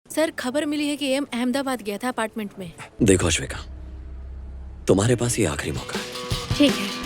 Sir, खबर मिली है कि एम अहमदाबाद गया था अपार्टमेंट में। देखो अश्विका, तुम्हारे पास ये आखिरी मौका है। ठीक है।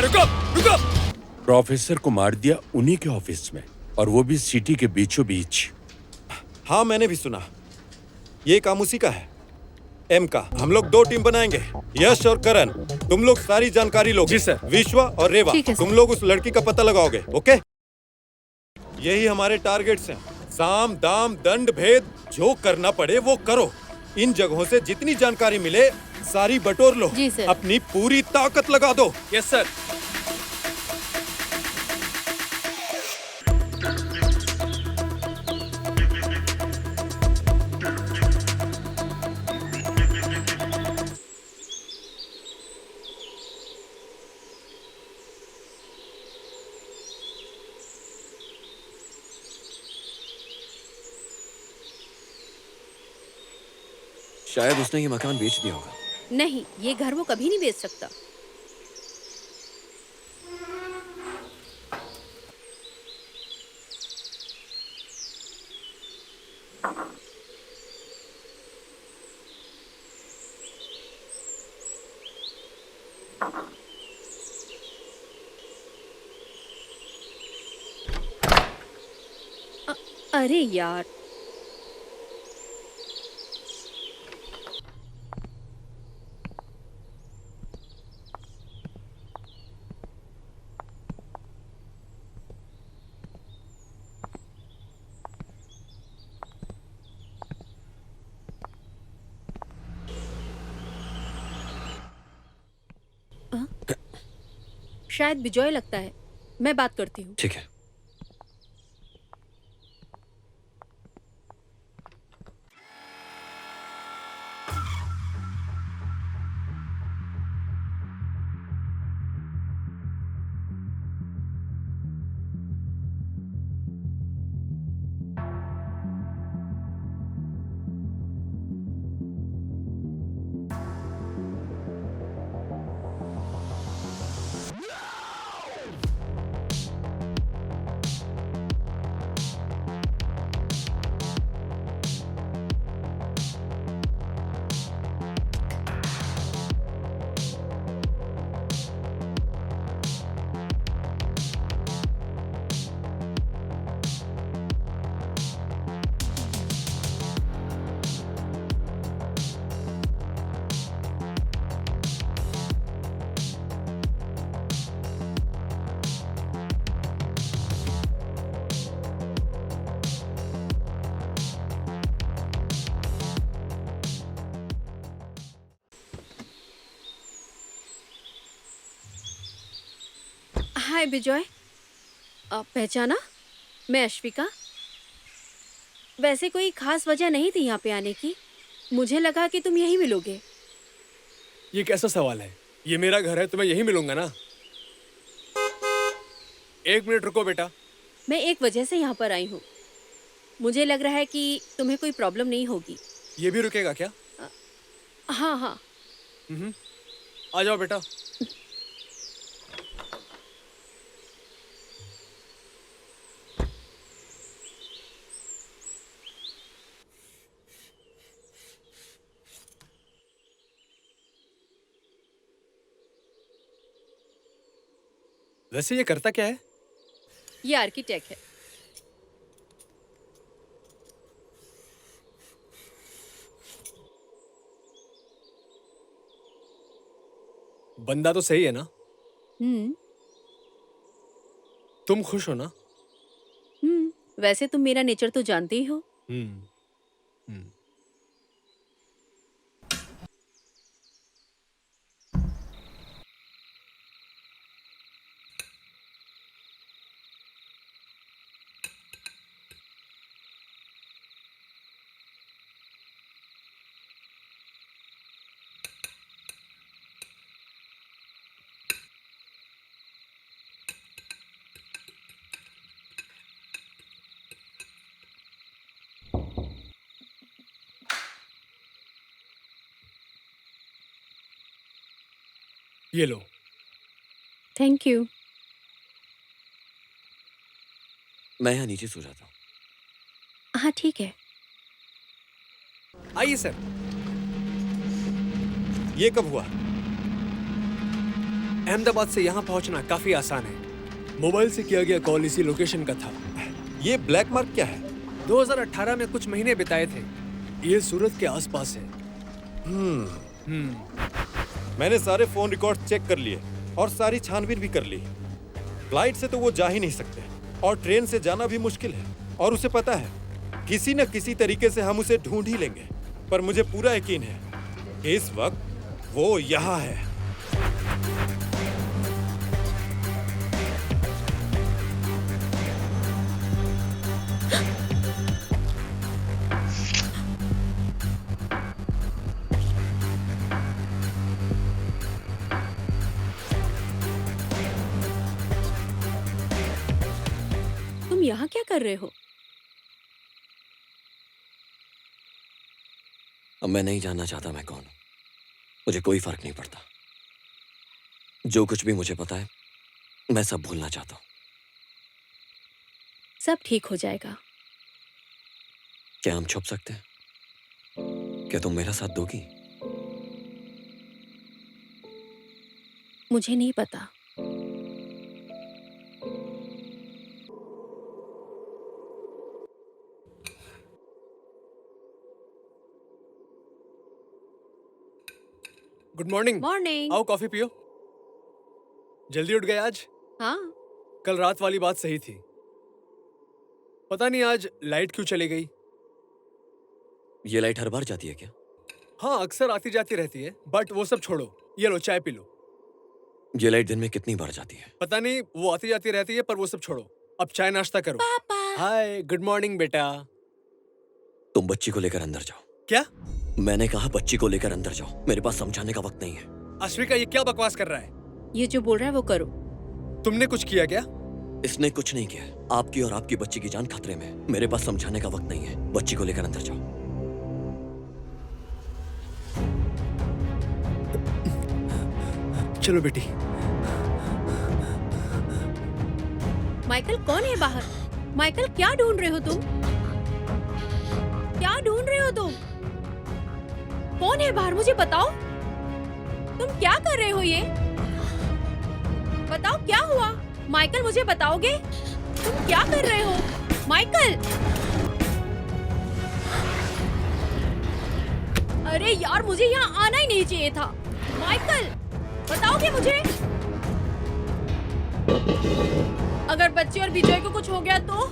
रुको रुको। प्रोफेसर को मार दिया उन्हीं के ऑफिस में, और वो भी सिटी के बीचों बीच। हाँ, मैंने भी सुना। ये काम उसी का है, एम का। हम लोग 2 टीम बनाएंगे, यश और करण। तुम लोग सारी जानकारी लोगे। जी सर। विश्वा और रेवा, ठीक है सर। तुम लोग उस लड़की का पता लगाओगे। ओके, यही हमारे टारगेट्स हैं। साम दाम दंड भेद, जो करना पड़े वो करो। इन जगहों से जितनी जानकारी मिले सारी बटोर लो। जी सर। अपनी पूरी ताकत लगा दो। Yes sir. शायद उसने ये मकान बेच दिया होगा। नहीं, ये घर वो कभी नहीं बेच सकता। अरे यार, शायद बिजॉय लगता है। मैं बात करती हूँ। ठीक है। हाय बिजॉय, पहचाना? मैं अश्विका। वैसे कोई खास वजह नहीं थी यहाँ पे आने की। मुझे लगा कि तुम यहीं मिलोगे। ये कैसा सवाल है? ये मेरा घर है तो मैं यहीं मिलूंगा ना। 1 मिनट रुको बेटा। मैं एक वजह से यहाँ पर आई हूँ। मुझे लग रहा है कि तुम्हें कोई प्रॉब्लम नहीं होगी। ये भी रुकेगा क्या? हाँ हाँ। आ जाओ बेटा। वैसे ये करता क्या है? ये आर्किटेक्ट है। बंदा तो सही है ना? हम्म। तुम खुश हो ना? वैसे तुम मेरा नेचर तो जानते ही हो। हम्म। हम्म। ये लो। Thank you. मैं यहाँ नीचे सो जाता हूँ। हाँ ठीक है। आइए सर। ये कब हुआ? अहमदाबाद से यहाँ पहुँचना काफी आसान है। मोबाइल से किया गया कॉल इसी लोकेशन का था। ये ब्लैक मार्क क्या है? 2018 में कुछ महीने बिताए थे। ये सूरत के आसपास है। मैंने सारे फोन रिकॉर्ड चेक कर लिए और सारी छानबीन भी कर ली। फ्लाइट से तो वो जा ही नहीं सकते और ट्रेन से जाना भी मुश्किल है। और उसे पता है किसी न किसी तरीके से हम उसे ढूंढ ही लेंगे। पर मुझे पूरा यकीन है कि इस वक्त वो यहाँ है। तुम यहाँ क्या कर रहे हो? अब मैं नहीं जानना चाहता मैं कौन हूँ। मुझे कोई फर्क नहीं पड़ता। जो कुछ भी मुझे पता है मैं सब भूलना चाहता हूँ। सब ठीक हो जाएगा। क्या हम छुप सकते हैं? क्या तुम मेरा साथ दोगी? मुझे नहीं पता। Good morning. मॉर्निंग। आओ कॉफी पियो। जल्दी उठ गए आज? हाँ, कल रात वाली बात सही थी। पता नहीं आज लाइट क्यों चली गई। ये लाइट हर बार जाती है क्या? हाँ, अक्सर आती जाती रहती है, बट वो सब छोड़ो। ये लो चाय पी लो। ये लाइट दिन में कितनी बार जाती है? पता नहीं, वो आती जाती रहती है, पर वो सब छोड़ो। अब चाय नाश्ता करो। पापा। हाय, गुड मॉर्निंग बेटा। तुम बच्ची को लेकर अंदर जाओ। क्या? मैंने कहा बच्ची को लेकर अंदर जाओ। मेरे पास समझाने का वक्त नहीं है। अश्विका, ये क्या बकवास कर रहा है? ये जो बोल रहा है वो करो। तुमने कुछ किया क्या? इसने कुछ नहीं किया। आपकी और आपकी बच्ची की जान खतरे में है। मेरे पास समझाने का वक्त नहीं है। बच्ची को लेकर अंदर जाओ। चलो बेटी। माइकल कौन है बाहर? माइकल क्या ढूंढ रहे हो तुम? क्या ढूंढ रहे हो तुम? कौन है बाहर, मुझे बताओ। तुम क्या कर रहे हो ये? बताओ क्या हुआ? माइकल मुझे बताओगे? तुम क्या कर रहे हो? माइकल! अरे यार, मुझे यहाँ आना ही नहीं चाहिए था। माइकल, बताओगे मुझे? अगर बच्चे और विजय को कुछ हो गया तो?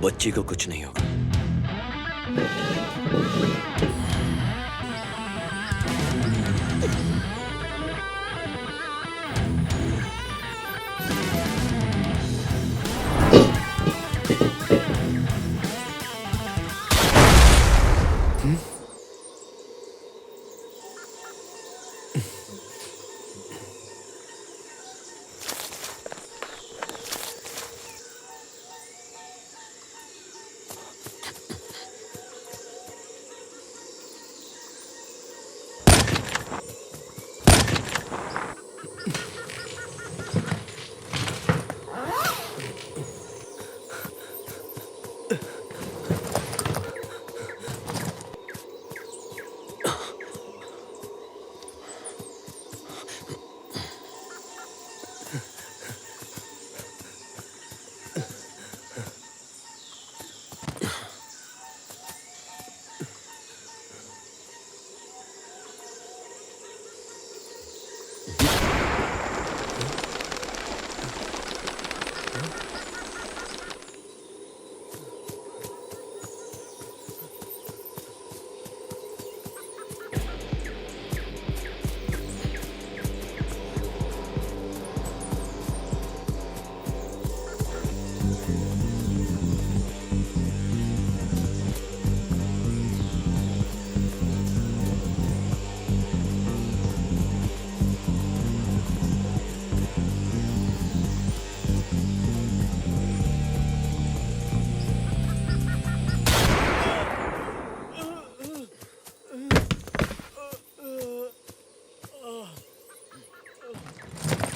बच्ची को कुछ नहीं होगा।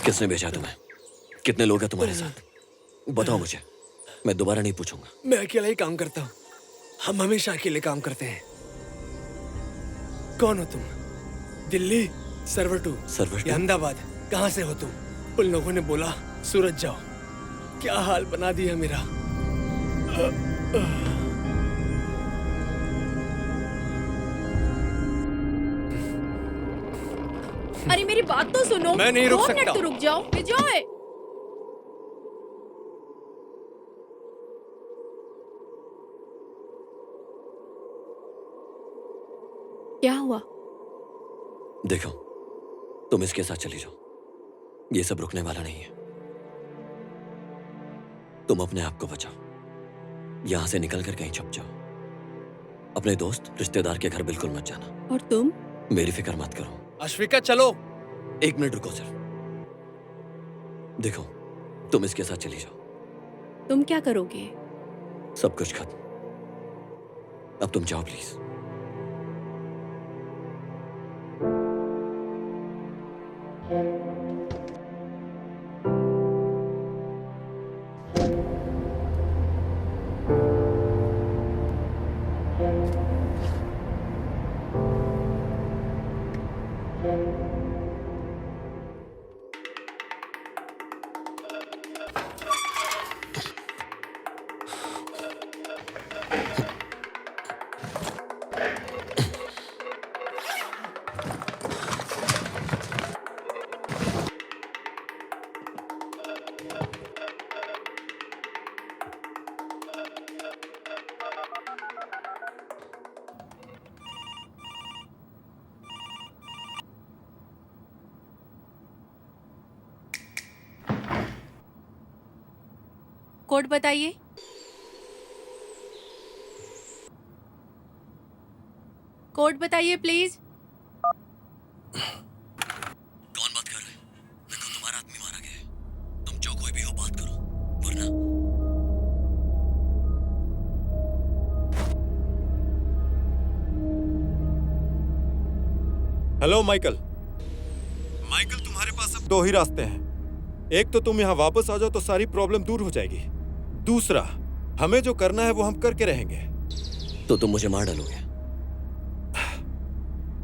किसने भेजा तुम्हें? कितने लोग हैं तुम्हारे साथ? बताओ मुझे, मैं दोबारा नहीं पूछूंगा। मैं अकेला ही काम करता हूँ। हम हमेशा अकेले काम करते हैं। कौन हो तुम? दिल्ली, सर्वर टू या अहमदाबाद? कहाँ से हो तुम? उन लोगों ने बोला सूरत जाओ। क्या हाल बना दिया मेरा। अरे मेरी बात तो सुनो। मैं नहीं रुक 2 मिनट सकता। तो रुक जाओ विजय। क्या हुआ? देखो, तुम इसके साथ चली जाओ, ये सब रुकने वाला नहीं है। तुम अपने आप को बचाओ, यहां से निकल कर कहीं छुप जाओ। अपने दोस्त रिश्तेदार के घर बिल्कुल मत जाना। और तुम? मेरी फिक्र मत करो। अश्विका चलो। 1 मिनट रुको सिर्फ। देखो, तुम इसके साथ चली जाओ। तुम क्या करोगे? सब कुछ खत्म। अब तुम जाओ प्लीज। कोड बताइए। कोड बताइए प्लीज। कौन बात कर रहे हैं? देखो, तुम्हारा आदमी मारा गया है। तुम जो कोई भी हो बात करो, वरना। Hello Michael. माइकल, तुम्हारे पास अब 2 ही रास्ते हैं। एक तो तुम यहाँ वापस आ जाओ तो सारी प्रॉब्लम दूर हो जाएगी। दूसरा, हमें जो करना है वो हम करके रहेंगे। तो तुम मुझे मार डालोगे?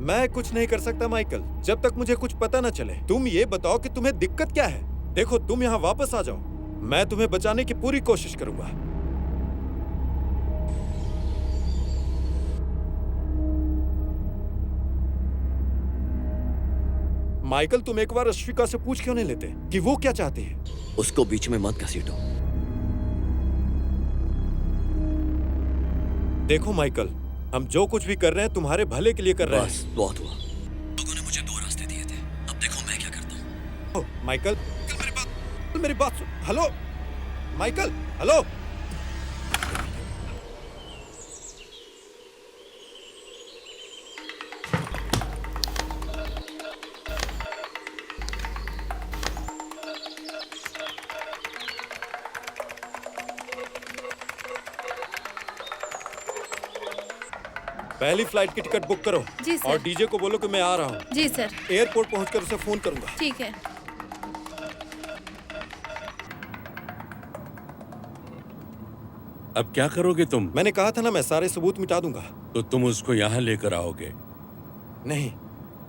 मैं कुछ नहीं कर सकता माइकल, जब तक मुझे कुछ पता न चले। तुम ये बताओ कि तुम्हें दिक्कत क्या है। देखो, तुम यहाँ वापस आ जाओ, मैं तुम्हें बचाने की पूरी कोशिश करूंगा। माइकल, तुम एक बार अश्विका से पूछ क्यों नहीं लेते कि वो क्या चाहती है? उसको बीच में मत घसीटो। देखो माइकल, हम जो कुछ भी कर रहे हैं तुम्हारे भले के लिए कर रहे बस बहुत हुआ। लोगों ने मुझे 2 रास्ते दिए थे, अब देखो मैं क्या करता हूँ। माइकल, मेरी बात सुन। Hello Michael, hello. पहली फ्लाइट की टिकट बुक करो। जी सर। और डीजे को बोलो कि मैं आ रहा हूँ। जी सर। एयरपोर्ट पहुंचकर उसे फोन करूंगा। ठीक है। अब क्या करोगे तुम? मैंने कहा था ना, मैं सारे सबूत मिटा दूंगा। तो तुम उसको यहाँ लेकर आओगे? नहीं,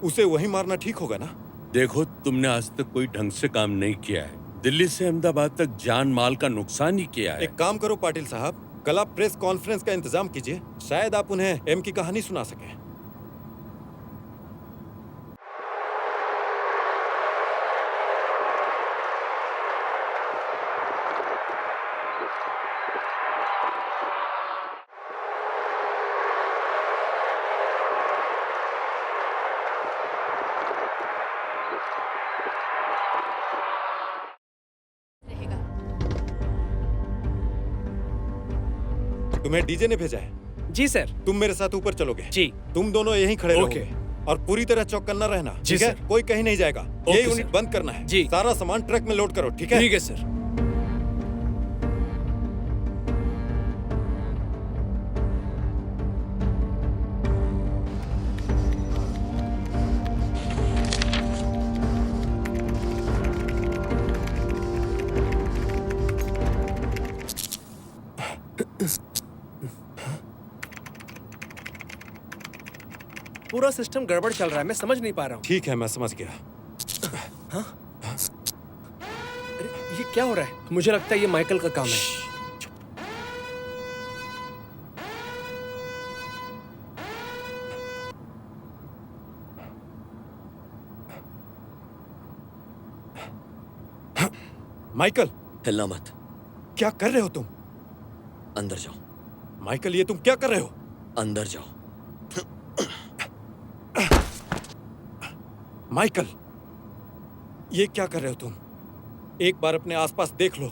उसे वही मारना ठीक होगा ना? देखो, तुमने आज तक कोई ढंग से काम नहीं किया है। दिल्ली से अहमदाबाद तक जान माल का नुकसान ही किया है। एक काम करो पाटिल साहब, कल आप प्रेस कॉन्फ्रेंस का इंतजाम कीजिए। शायद आप उन्हें एम की कहानी सुना सकें। रहेगा। तुम्हें डीजे ने भेजा है। जी सर। तुम मेरे साथ ऊपर चलोगे। जी। तुम दोनों यहीं खड़े ओके। रहोगे और पूरी तरह चौकन्ना रहना। जी ठीक है? सर। कोई कहीं नहीं जाएगा। ओके ये सर। यूनिट बंद करना है। जी। सारा सामान ट्रक में लोड करो। ठीक है? ठीक है सर। पूरा सिस्टम गड़बड़ चल रहा है, मैं समझ नहीं पा रहा हूँ। ठीक है, मैं समझ गया। अरे ये क्या हो रहा है? मुझे लगता है ये माइकल का काम है। माइकल, हिलना मत। क्या कर रहे हो तुम? अंदर जाओ। माइकल, ये तुम क्या कर रहे हो? अंदर जाओ। माइकल, ये क्या कर रहे हो तुम? एक बार अपने आसपास देख लो,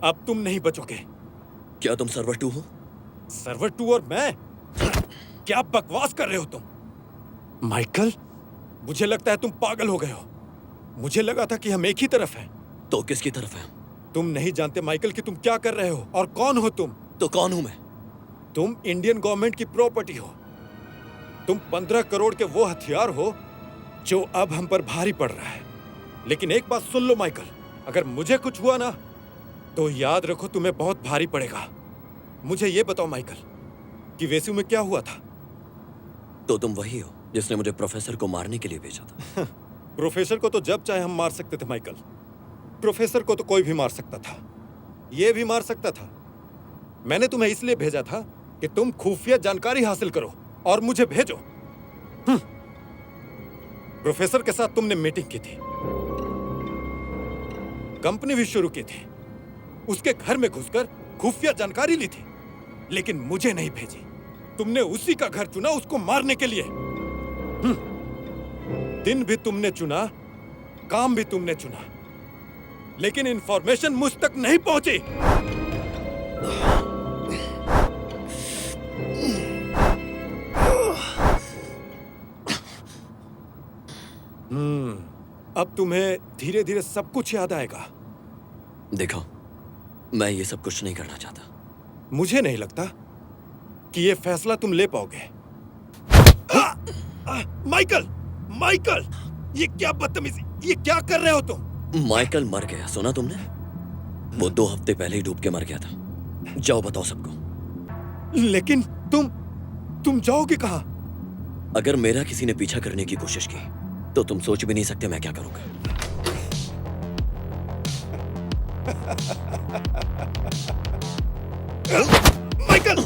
अब तुम नहीं बचोगे। क्या तुम सर्वर 2 हो? सर्वर 2 और मैं? क्या बकवास कर रहे हो तुम? माइकल, मुझे लगता है तुम पागल हो गए हो। मुझे लगा था कि हम एक ही तरफ हैं। तो किसकी तरफ है? तुम नहीं जानते माइकल कि तुम क्या कर रहे हो और कौन हो तुम। तो कौन हूं मैं? तुम इंडियन गवर्नमेंट की प्रॉपर्टी हो। तुम 15 करोड़ के वो हथियार हो जो अब हम पर भारी पड़ रहा है। लेकिन एक बात सुन लो माइकल, अगर मुझे कुछ हुआ ना तो याद रखो तुम्हें बहुत भारी पड़ेगा। मुझे ये बताओ माइकल कि वेसू में क्या हुआ था? तो तुम वही हो जिसने मुझे प्रोफेसर को मारने के लिए भेजा था। प्रोफेसर को तो जब चाहे हम मार सकते थे माइकल। प्रोफेसर को तो कोई भी मार सकता था, ये भी मार सकता था। मैंने तुम्हें इसलिए भेजा था कि तुम खुफिया जानकारी हासिल करो और मुझे भेजो। प्रोफेसर के साथ तुमने मीटिंग की थी, कंपनी भी शुरू की थी, उसके घर में घुसकर खुफिया जानकारी ली थी, लेकिन मुझे नहीं भेजी। तुमने उसी का घर चुना उसको मारने के लिए। दिन भी तुमने चुना, काम भी तुमने चुना, लेकिन इंफॉर्मेशन मुझ तक नहीं पहुंची। अब तुम्हें धीरे धीरे सब कुछ याद आएगा। देखो, मैं ये सब कुछ नहीं करना चाहता। मुझे नहीं लगता कि ये फैसला तुम ले पाओगे। माइकल, माइकल, ये क्या बदतमीजी, ये क्या कर रहे हो तुम? माइकल मर गया, सुना तुमने? वो 2 हफ्ते पहले ही डूब के मर गया था। जाओ बताओ सबको। लेकिन तुम जाओगे कहां? अगर मेरा किसी ने पीछा करने की कोशिश की तो तुम सोच भी नहीं सकते मैं क्या करूंगा। माइकल!